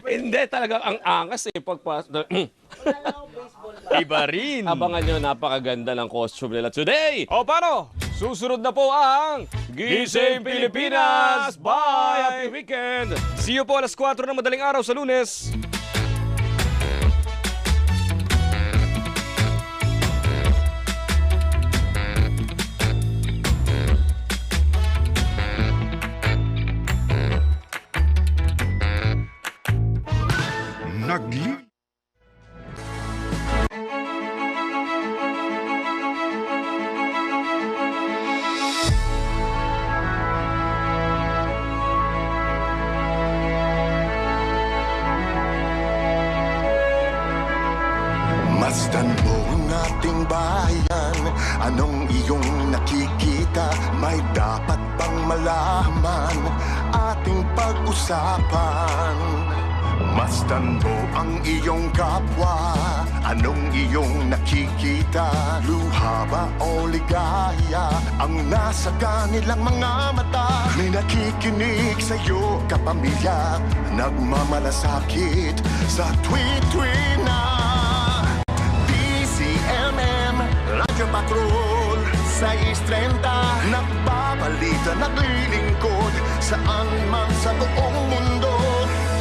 Hindi talaga ang angas eh pagpasok. Iba rin. Abangan nyo, napakaganda ng costume nila today. O paano? Susunod na po ang Gising Pilipinas! Bye! Happy weekend! See you po alas 4 ng madaling araw sa Lunes. Masdan mo ang ating bayan. Anong iyong nakikita? May dapat bang malaman? Ating pag-usapan. Masdan mo ang iyong kapwa. Anong iyong nakikita? Luha ba o ligaya ang nasa kanilang mga mata? May nakikinig sa'yo, kapamilya, nagmamalasakit sa tweet-tweet na DZMM Radyo Patrol 630. Nagbabalita, naglilingkod saan man sa buong mundo.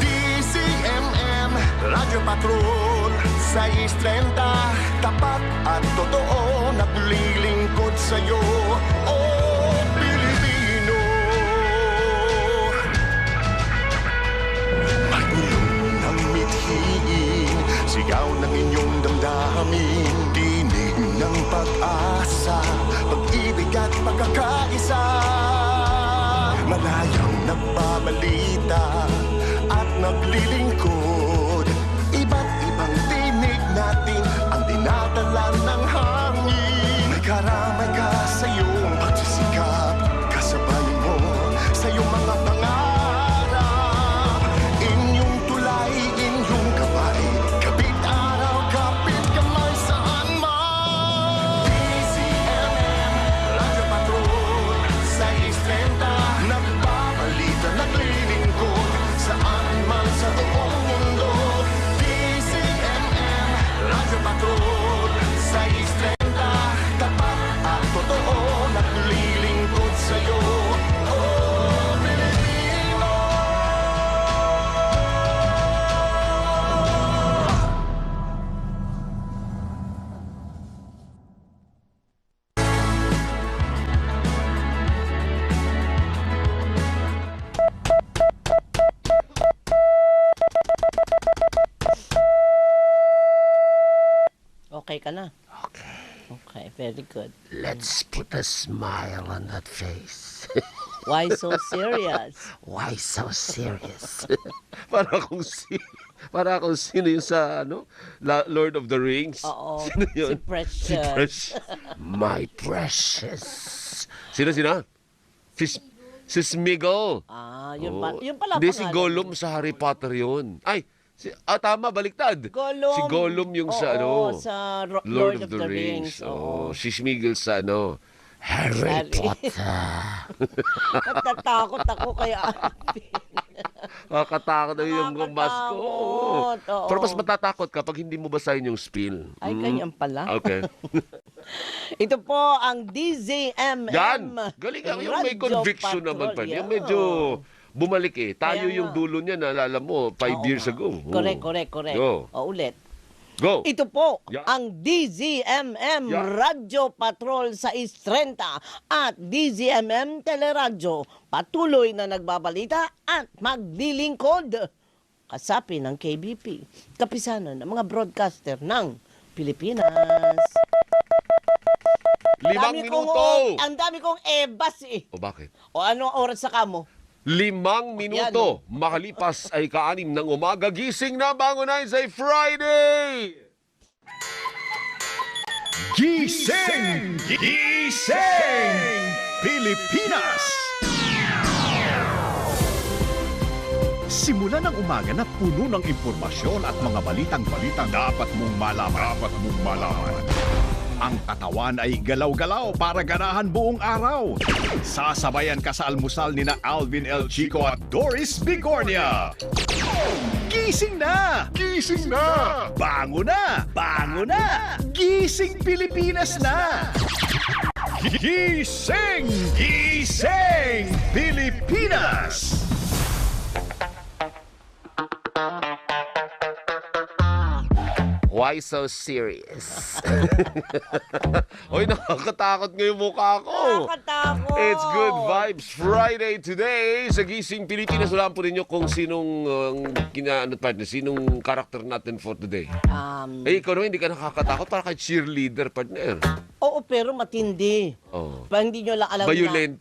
DZMM Radyo Patrol 630. Tapat at totoo, naglilingkod sa'yo, oh Pilipino. Pagulong ng mithiin, sigaw ng inyong damdamin, tinig ng pag-asa, pag-ibig at pagkakaisa. Malayang nagbabalita at naglilingkod, iba't ibang tinig natin ang dinadala ng hangin. May karamay ka sa iyong pagsisikap, kasabay mo sa iyong mga pangarap. Inyong tulay, inyong gabay, kapit araw, kapit kamay saan man. DZMM Radyo Patrol 630. Nagbabalita, naglilingkod saan man sa buong mundo. DZMM Radyo Patrol 630. Tapat at totoo, naglilingkod sa'yo, oh Pilipino. Okay ka na? Okay, very good. Let's put a smile on that face. Why so serious? Why so serious? Para kung sino yung sa Lord of the Rings. Oo, Ano si Sino yun? Precious. Precious. My precious. Sino? Si Smeagol. Yun, yun pala Hindi, si pangalan. Gollum sa Harry Potter yun. Ay, tama, baliktad. Gollum. Si Gollum yung sa sa Lord of the Rings. Oo. Si Smeagol sa Harry Harry. Potter. Natatakot ako kaya. Kakatakot na yung mask ko. Nakakatakot, oo. Pero mas matatakot kapag hindi mo basahin yung spiel. Ay, ganyan pala. Okay. Ito po ang DZMM. Yan! Galing ang yung may Radyo conviction naman pa. Patrol. Yung medyo bumalik eh. Tayo Kaya yung nga. dulo niya, naalala mo, 5 Oo years nga. ago. Correct. Go. O, ulit. Go! Ito po Yeah. ang DZMM Yeah. Radyo Patrol sa Istrenta at DZMM Teleradyo. Patuloy na nagbabalita at maglilingkod. Kasapi ng KBP. Kapisanan ng mga broadcaster ng Pilipinas. 5 minuto! Ang dami kong ebas eh. O bakit? O anong oras sa kamo? 5 minuto. Makalipas ay 6 ng umaga. Gising na, bangunan sa Friday! Gising! Gising! Pilipinas! Simula ng umaga na puno ng impormasyon at mga balitang dapat mong malaman. Ang katawan ay galaw-galaw para ganahan buong araw. Sasabayan ka sa almusal ni na Alvin L. Chico at Doris Bigornia. Gising na! Gising na! Bango na! Bango na! Gising Pilipinas na! Gising! Gising Pilipinas! Why so serious? Hoy, nakakatakot ngayon mukha ko. Nakakatakot. It's Good Vibes Friday today sa Gising Pilipinas. Walaan po ninyo kung sinong partner, sinong karakter natin for today. Ikaw naman, hindi ka nakakatakot para kay cheerleader partner. Oo, pero matindi. Oh. Pa, hindi nyo lang alam na Violente.